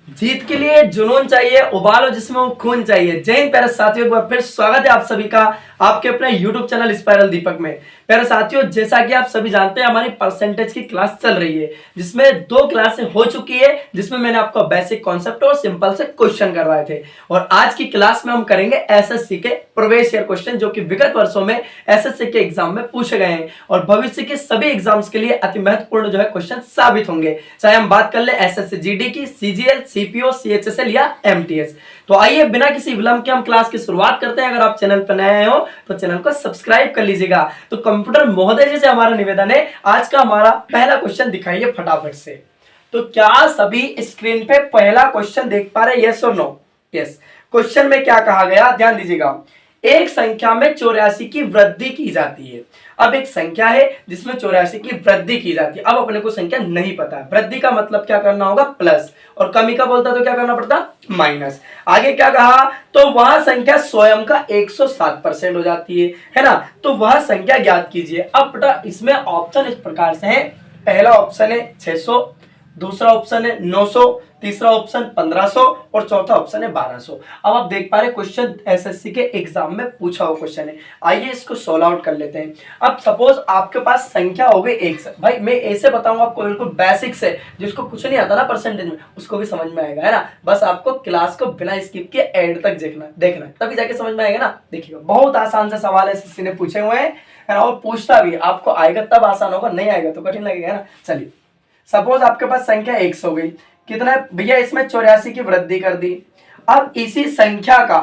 जीत के लिए जुनून चाहिए, उबालो जिसमें वो खून चाहिए। जय हिंद प्यारे साथियों, एक बार फिर स्वागत है आप सभी का आपके अपने YouTube चैनल स्पाइरल दीपक में। प्यारे साथियों, जैसा कि आप सभी जानते हैं हमारी परसेंटेज की क्लास चल रही है, जिसमें 2 क्लासें हो चुकी है, जिसमें मैंने आपको बेसिक कॉन्सेप्ट और सिंपल से क्वेश्चन करवाए थे। और आज की क्लास में हम करेंगे एसएससी के प्रवेश ईयर क्वेश्चन, जो कि विगत वर्षों में एसएससी के एग्जाम में पूछे गए हैं और भविष्य के सभी एग्जाम्स के लिए अति महत्वपूर्ण जो है क्वेश्चन साबित होंगे। चाहे हम बात कर ले एसएससी जीडी की, सीजीएल, सीपीओ, सीएचएसएल या एमटीएस। तो आइए बिना किसी विलंब के हम क्लास की शुरुआत करते हैं। अगर आप चैनल पर नए हो तो चैनल को सब्सक्राइब कर लीजिएगा। तो कंप्यूटर महोदय जी से हमारा निवेदन है, आज का हमारा पहला क्वेश्चन दिखाइए फटाफट से। तो क्या सभी स्क्रीन पे पहला क्वेश्चन देख पा रहे? यस और नो? यस। क्वेश्चन में क्या कहा गया, ध्यान दीजिएगा। एक संख्या में 84 की वृद्धि की जाती है। अब एक संख्या है जिसमें 84 की वृद्धि की जाती है। अब अपने को संख्या नहीं पता है, वृद्धि का मतलब क्या करना होगा? प्लस, और कमी का बोलता तो क्या करना पड़ता? माइनस। आगे क्या कहा? तो वह संख्या स्वयं का 107% हो जाती है ना? तो वह संख्या ज्ञात कीजिए। अब बेटा इसमें ऑप्शन इस प्रकार से है। पहला ऑप्शन है 600, दूसरा ऑप्शन है 900, तीसरा ऑप्शन 1500 और चौथा ऑप्शन है 1200। अब आप देख पा रहे क्वेश्चन एसएससी के एग्जाम में पूछा हुआ क्वेश्चन है। आइए इसको सॉल्व आउट कर लेते हैं। अब सपोज आपके पास संख्या हो गई 1 से, भाई मैं ऐसे बताऊंगा आपको बिल्कुल बेसिक से, जिसको कुछ नहीं आता ना परसेंटेज में, उसको भी समझ में आएगा, है ना? बस आपको क्लास को बिना स्किप के एंड तक देखना तभी जाके समझ में आएगा ना। देखिएगा बहुत आसान से सवाल एसएससी ने पूछे हुए हैं, है ना? और पूछता भी आपको आएगा तब आसान होगा, नहीं आएगा तो कठिन लगेगा, है ना? चलिए सपोज आपके पास संख्या 1 हो गई, कितना भैया? इसमें 84 की वृद्धि कर दी। अब इसी संख्या का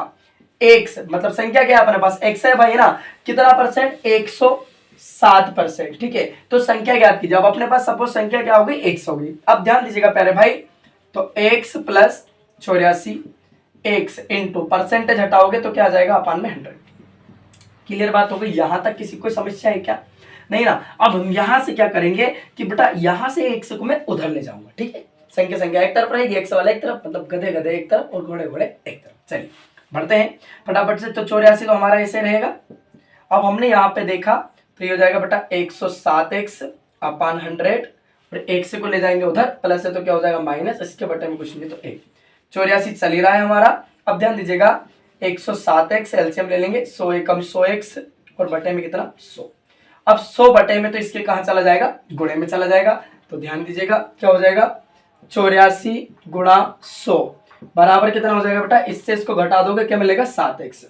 x, मतलब संख्या क्या है अपने पास? x है भाई, है ना? कितना परसेंट? 107%। ठीक है, तो संख्या ज्ञात कीजिए। अब अपने पास सपोज संख्या क्या हो गई? x हो गई। अब ध्यान दीजिएगा प्यारे भाई, तो x plus 84, x into percentage हटाओगे तो क्या आ जाएगा? अपान में 100। क्लियर बात हो गई? यहां तक किसी को समस्या है क्या? नहीं ना? अब हम यहां से क्या करेंगे कि बेटा यहां से x को मैं उधर ले जाऊंगा। ठीक है, संख्या एक तरफ रहेगी, x वाला एक तरफ, मतलब गधे गधे एक तरफ और घोड़े घोड़े एक तरफ। चलिए बढ़ते हैं फटाफट से। तो 84 तो हमारा ऐसे रहेगा। अब हमने यहाँ पे देखा तो ये हो जाएगा बेटा 107x अपान 100, और x को ले जाएंगे उधर, प्लस है तो क्या हो जाएगा? माइनस। इसके बटे में कुछ नहीं तो 1। 84 चल ही रहा है हमारा। अब ध्यान दीजिएगा 107x एलसीएम ले लेंगे, 100 एकम 100x और बटे में कितना? 100। अब 100 बटे में तो इसके कहां चला जाएगा? गुणे में चला जाएगा। तो ध्यान दीजिएगा क्या हो जाएगा? 84 गुणा 100 बराबर कितना हो जाएगा बेटा? इससे इसको घटा दोगे क्या मिलेगा? 7x।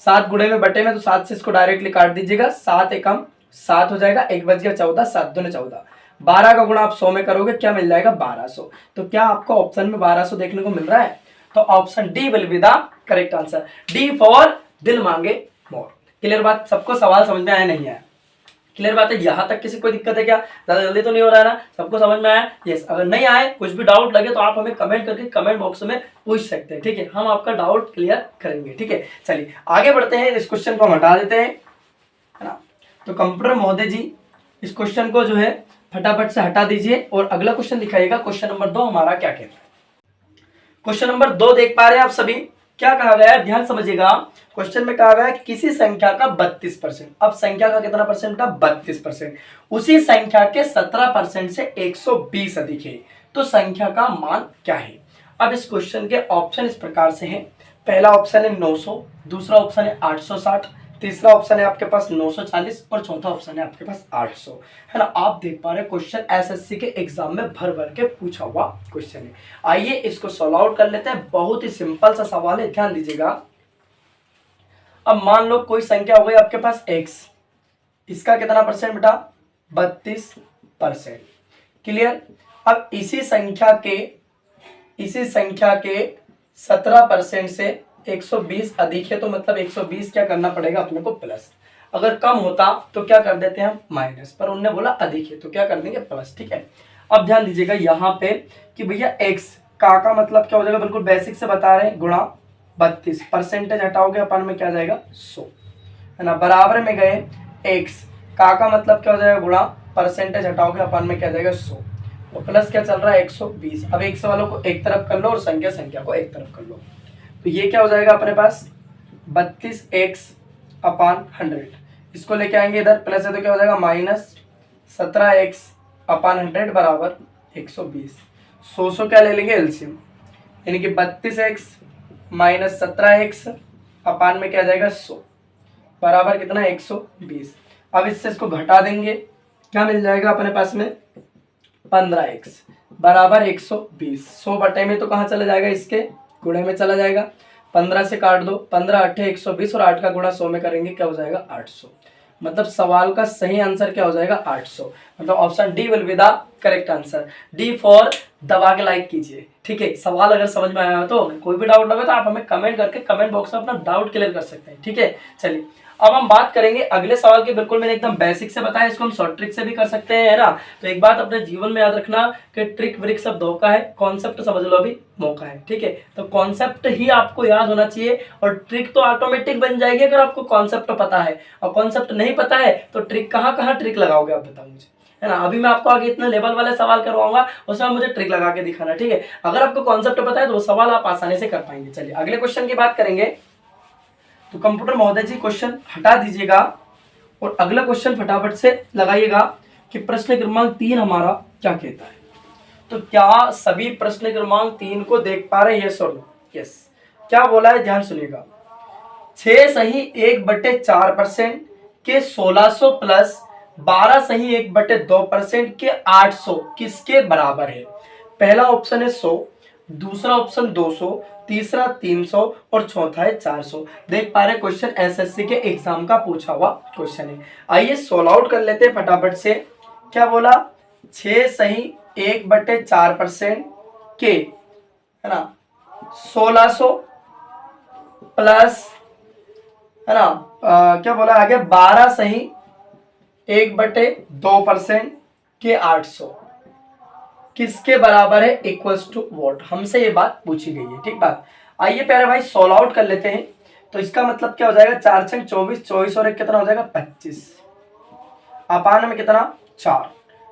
7 गुणे में बटे में, तो 7 से इसको डायरेक्टली काट दीजिएगा। 7 एकम 7 हो जाएगा, 1 बच गया 14, 7 दूने 14। 12 का गुणा आप 100 में करोगे क्या मिल जाएगा? 1200। तो क्या आपको ऑप्शन में 1200 देखने को मिल रहा है? तो option D will be the correct answer. D for दिल मांगे मोर। क्लियर बात? सबको सवाल समझ में आया नहीं आया? क्लियर बात है? यहां तक किसी कोई दिक्कत है क्या? ज्यादा जल्दी तो नहीं हो रहा है ना? सबको समझ में आया? यस। अगर नहीं आए, कुछ भी डाउट लगे तो आप हमें कमेंट करके कमेंट बॉक्स में पूछ सकते हैं। ठीक है, हम आपका डाउट क्लियर करेंगे। ठीक है, चलिए आगे बढ़ते हैं। इस क्वेश्चन को हम हटा देते हैं, है ना? तो कंप्यूटर महोदय जी इस क्वेश्चन को जो है फटाफट से हटा दीजिए और अगला क्वेश्चन दिखाइएगा। क्वेश्चन नंबर 2 हमारा क्या कहता है? क्वेश्चन नंबर 2 देख पा रहे हैं आप सभी? क्या कहा गया है? ध्यान समझिएगा। क्वेश्चन में कहा गया है किसी संख्या का 32%। अब संख्या का कितना परसेंट था? 32%। उसी संख्या के 17% से 120 अधिक है, तो संख्या का मान क्या है? अब इस क्वेश्चन के ऑप्शन इस प्रकार से हैं। पहला ऑप्शन है 900, दूसरा ऑप्शन है 860, तीसरा ऑप्शन है आपके पास 940 और चौथा ऑप्शन है आपके पास 800, है ना? आप देख पा रहे हैं क्वेश्चन एसएससी के एग्जाम में भर भर के पूछा हुआ क्वेश्चन है। आइए इसको सॉल्व आउट कर लेते हैं। बहुत ही सिंपल सा सवाल है, ध्यान दीजिएगा। अब मान लो कोई संख्या हो गई आपके पास x, इसका कितना परसेंट बेटा? 32%। क्लियर? अब इसी संख्या के 17% से 120 अधिक है, तो मतलब 120 क्या करना पड़ेगा अपने को? प्लस। अगर कम होता तो क्या कर देते हैं हम? माइनस। पर उन्होंने बोला अधिक है तो क्या कर देंगे? प्लस। ठीक है, अब ध्यान दीजिएगा यहाँ पे कि भैया x का मतलब क्या हो जाएगा? बिल्कुल बेसिक से बता रहे हैं, गुणा 32, परसेंटेज हटाओगे अपन में क्या आ जाएगा? 100, है ना? बराबर में गए x का मतलब क्या हो जाएगा? गुणा परसेंटेज हटाओगे अपन में क्या आ जाएगा? 100, तो प्लस क्या चल रहा है? 120। अब x वालों को एक तरफ कर लो और संख्या को एक तरफ कर लो, तो ये क्या हो जाएगा अपने पास? 32x अपान 100। इसको लेके आएंगे इधर, प्लस है तो क्या हो जाएगा? माइनस 17x अपान 100 बराबर 120। 100 क्या ले लेंगे? एलसीएम। यानी कि 32x माइनस 17x अपान में क्या आ जाएगा 100 बराबर कितना 120। अब इससे इसको घटा देंगे, क्या मिल जाएगा अपने पास में 15x बराबर 120। 100 बटे में तो कहाँ चला जाएगा, इसके गुणे में चला जाएगा। 15 से काट दो, 15 8 120 और 8 का गुणा 100 में करेंगे क्या हो जाएगा 800। मतलब सवाल का सही आंसर क्या हो जाएगा 800। मतलब option D will be the correct answer. D for दबा के लाइक कीजिए, ठीक है। सवाल अगर समझ में आया हो तो कोई भी डाउट लगे तो आप हमें कमेंट करके कमेंट बॉक्स में अपना डाउट क्लियर कर सकते हैं, ठीक है। चलिए अब हम बात करेंगे अगले सवाल की। बिल्कुल मैंने एकदम बेसिक से बताया, इसको हम शॉर्ट ट्रिक से भी कर सकते हैं, है ना। तो एक बात अपने जीवन में याद रखना कि ट्रिक व्रिक सब धोखा है, कॉन्सेप्ट समझ लो अभी मौका है, ठीक है। तो कॉन्सेप्ट ही आपको याद होना चाहिए और ट्रिक तो ऑटोमेटिक बन जाएगी अगर आपको कॉन्सेप्ट पता है। और कॉन्सेप्ट नहीं पता है तो ट्रिक कहाँ ट्रिक लगाओगे आप बताओ मुझे, है ना। अभी मैं आपको आगे इतने लेवल वाले सवाल करवाऊंगा, उसमें मुझे ट्रिक लगा के दिखाना, ठीक है। अगर आपको कॉन्सेप्ट पता है तो वो सवाल आप आसानी से कर पाएंगे। चलिए अगले क्वेश्चन की बात करेंगे। तो कंप्यूटर महोदय जी क्वेश्चन हटा दीजिएगा और अगला क्वेश्चन फटाफट से लगाइएगा कि प्रश्न क्रमांक 3 हमारा क्या कहता है। तो क्या सभी प्रश्न क्रमांक 3 को देख पा रहे हैं, यस और नो? यस। क्या बोला है ध्यान सुनिएगा। 6 सही 1/4% के 1600 प्लस 12 सही 1/2% के 800 किसके बराबर है? पहला ऑप्शन है 100, दूसरा ऑप्शन 200, तीसरा 300 और चौथा है 400। देख पा रहे क्वेश्चन एसएससी के एग्जाम का पूछा हुआ क्वेश्चन है। आइए सोल्व आउट कर लेते हैं फटाफट से। क्या बोला, 6 सही 1/4% के, है ना, 1600 प्लस, है ना, क्या बोला आगे, 12 सही 1/2% के 800 किसके बराबर है, इक्वल्स टू वॉट। हमसे ये बात पूछी गई है, ठीक बात। आइए प्यारे भाई सोल्व आउट कर लेते हैं। तो इसका मतलब क्या हो जाएगा, 4 छंग 24, 24 और 1 कितना हो जाएगा 25 अपान में कितना 4,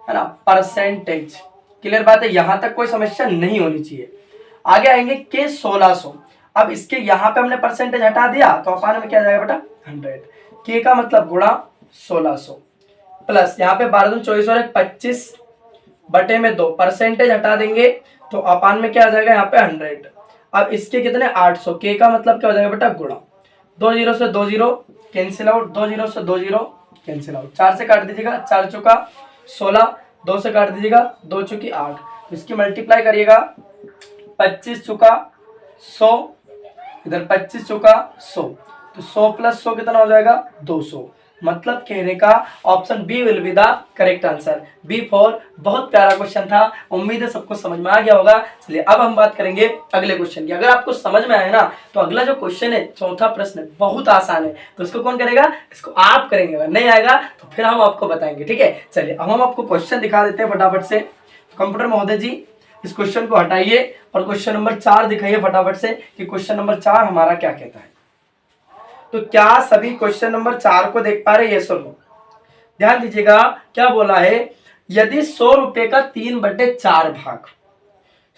है ना, परसेंटेज। क्लियर बात है, यहां तक कोई समस्या नहीं होनी चाहिए। आगे आएंगे के 1600। अब इसके यहाँ पे हमने परसेंटेज हटा दिया तो अपान में क्या जाएगा बेटा 100। के का मतलब गुणा 1600 प्लस यहाँ पे 12 दूनी 24 और 1 25 बटे में 2, परसेंटेज हटा देंगे तो अपान में क्या आ जाएगा यहाँ पे 100। अब इसके कितने 800, के का मतलब क्या हो जाएगा बेटा गुणा, 2 0 से 2 0 कैंसिल आउट, 2 0 से 2 0 कैंसिल आउट, 4 से काट दीजिएगा 4 चुका 16, 2 से काट दीजिएगा 2 चुकी 8, तो इसकी मल्टीप्लाई करिएगा 25 चुका 100, इधर 25 चुका 100, तो 100 प्लस 100 कितना हो जाएगा 200। मतलब कहने का option B will be the correct answer. B for बहुत प्यारा क्वेश्चन था, उम्मीद है सबको समझ में आ गया होगा। चलिए अब हम बात करेंगे अगले क्वेश्चन की। अगर आपको समझ में आए ना तो अगला जो क्वेश्चन है चौथा प्रश्न बहुत आसान है, तो इसको कौन करेगा, इसको आप करेंगे। अगर नहीं आएगा तो फिर हम आपको बताएंगे, ठीक है। चलिए अब हम आपको क्वेश्चन दिखा देते हैं फटाफट से। कंप्यूटर महोदय जी इस क्वेश्चन को हटाइए और क्वेश्चन नंबर 4 दिखाइए फटाफट से कि क्वेश्चन नंबर 4 हमारा क्या कहता है। तो क्या सभी क्वेश्चन नंबर 4 को देख पा रहे हैं, यस और नो? ध्यान दीजिएगा क्या बोला है, यदि 100 रुपए का 3/4 भाग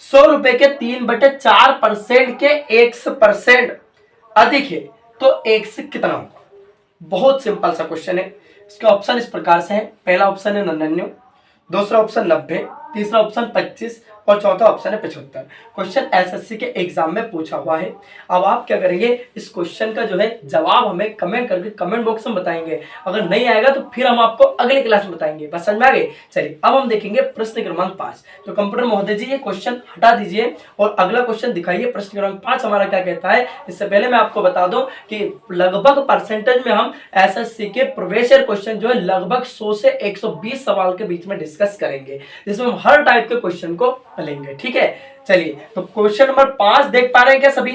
100 रुपए के 3/4% के 1% अधिक है तो x कितना होगा। बहुत सिंपल सा क्वेश्चन है। इसके ऑप्शन इस प्रकार से है, पहला ऑप्शन है 99, दूसरा ऑप्शन 90, तीसरा ऑप्शन 25 और चौथा ऑप्शन है 75। क्वेश्चन एसएससी के एग्जाम में पूछा हुआ है। अब आप क्या करेंगे, इस क्वेश्चन का जो है जवाब हमें कमेंट करके कमेंट बॉक्स में बताएंगे। अगर नहीं आएगा तो फिर हम आपको अगले क्लास में बताएंगे। बस समझ में आ गए। चलिए अब हम देखेंगे प्रश्न क्रमांक 5। तो कंप्यूटर महोदय जी ये क्वेश्चन हटा दीजिए और अगला क्वेश्चन दिखाइए। प्रश्न क्रमांक 5 हमारा क्या कहता है। इससे पहले मैं आपको बता दूं कि लगभग परसेंटेज में हम एसएससी के प्रीवियस क्वेश्चन जो है लगभग 100 से 120 सवाल के बीच में डिस्कस करेंगे, जिसमें हम हर टाइप के क्वेश्चन को लेंगे, ठीक है। चलिए तो क्वेश्चन नंबर 5 देख पा रहे हैं क्या सभी,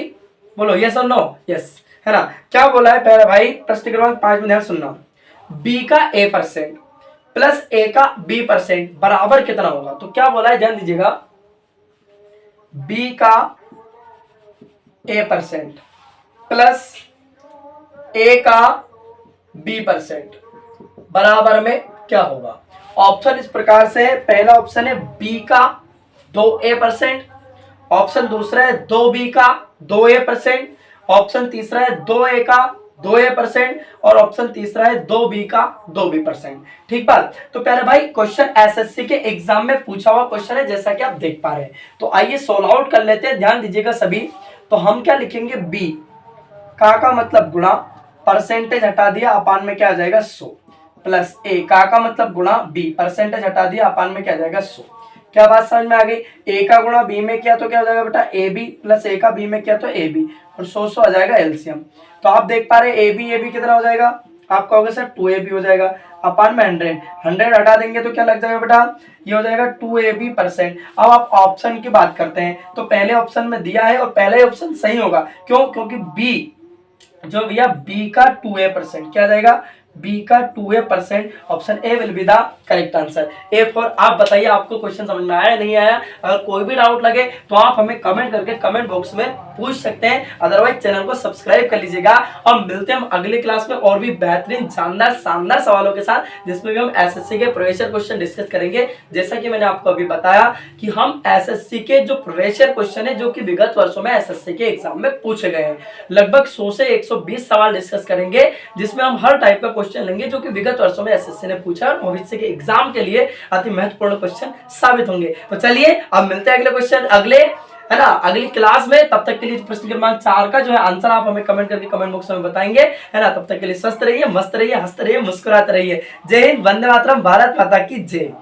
बोलो यस और नो। यस, है ना। क्या बोला है पहला भाई, प्रश्न क्रमांक 5 में ध्यान सुनना, b का a% प्लस a का b% बराबर कितना होगा। तो क्या बोला है ध्यान दीजिएगा, b का a% प्लस a का b% बराबर में क्या होगा। ऑप्शन इस प्रकार से है, पहला ऑप्शन है b का 2a%, ऑप्शन दूसरा है 2b का 2a%, ऑप्शन तीसरा है 2a का 2A% और ऑप्शन तीसरा है 2B का 2B%। ठीक बात। तो प्यारे भाई क्वेश्चन एसएससी के एग्जाम में पूछा हुआ क्वेश्चन है जैसा कि आप देख पा रहे हैं। तो आइए सोल्व आउट कर लेते हैं, ध्यान दीजिएगा सभी। तो हम क्या लिखेंगे, बी का मतलब गुणा, परसेंटेज हटा दिया, अपान में क्या आ जाएगा 100, प्लस ए का मतलब गुणा बी, परसेंटेज हटा दिया, अपान में क्या आ जाएगा 100। क्या बात समझ में आ गई? ए का गुणा बी में किया तो क्या हो जाएगा बेटा, ए बी, प्लस ए का बी में किया तो ए बी, और 100 आ जाएगा एलसीएम। तो आप देख पा रहे ए बी कितना हो जाएगा, आप कहोगे सर 2AB हो जाएगा, अपान में 100 हटा देंगे तो क्या लग जाएगा बेटा, ये हो जाएगा 2AB%। अब आप ऑप्शन की बात करते हैं, तो पहले ऑप्शन में दिया है और पहले ऑप्शन सही होगा। क्यों? क्योंकि बी जो भैया बी का 2A%, क्या जाएगा, बी का 2A%, option A will be the correct answer. A for आप बताइए आपको क्वेश्चन समझ में आया नहीं आया? अगर कोई भी डाउट लगे तो आप हमें कमेंट करके कमेंट बॉक्स में पूछ सकते हैं, अदरवाइज चैनल को सब्सक्राइब कर लीजिएगा। और मिलते हैं हम अगली क्लास में और भी बेहतरीन शानदार सवालों के साथ, जिसमें भी हम एसएससी के प्रीवियस क्वेश्चन डिस्कस करेंगे। जैसा कि मैंने आपको अभी बताया कि हम एसएससी के जो प्रीवियस क्वेश्चन है जो कि विगत वर्षों में एसएससी के एग्जाम में पूछे गए हैं, लगभग 100 से 120 सवाल डिस्कस करेंगे, जिसमें हम हर टाइप का क्वेश्चन लेंगे जो कि विगत वर्षों में एसएससी ने पूछा और भविष्य के एग्जाम के लिए अति महत्वपूर्ण क्वेश्चन साबित होंगे। तो चलिए अब मिलते हैं अगले क्वेश्चन, अगले है ना अगली क्लास में। तब तक के लिए प्रश्न क्रमांक 4 का जो है आंसर आप हमें कमेंट करके कमेंट बॉक्स में बताएंगे, है ना। तब तक के लिए स्वस्थ रहिए, मस्त रहिए, हंसते रहिए, मुस्कुराते रहिए। जय हिंद, वंदे मातरम, भारत माता की जय।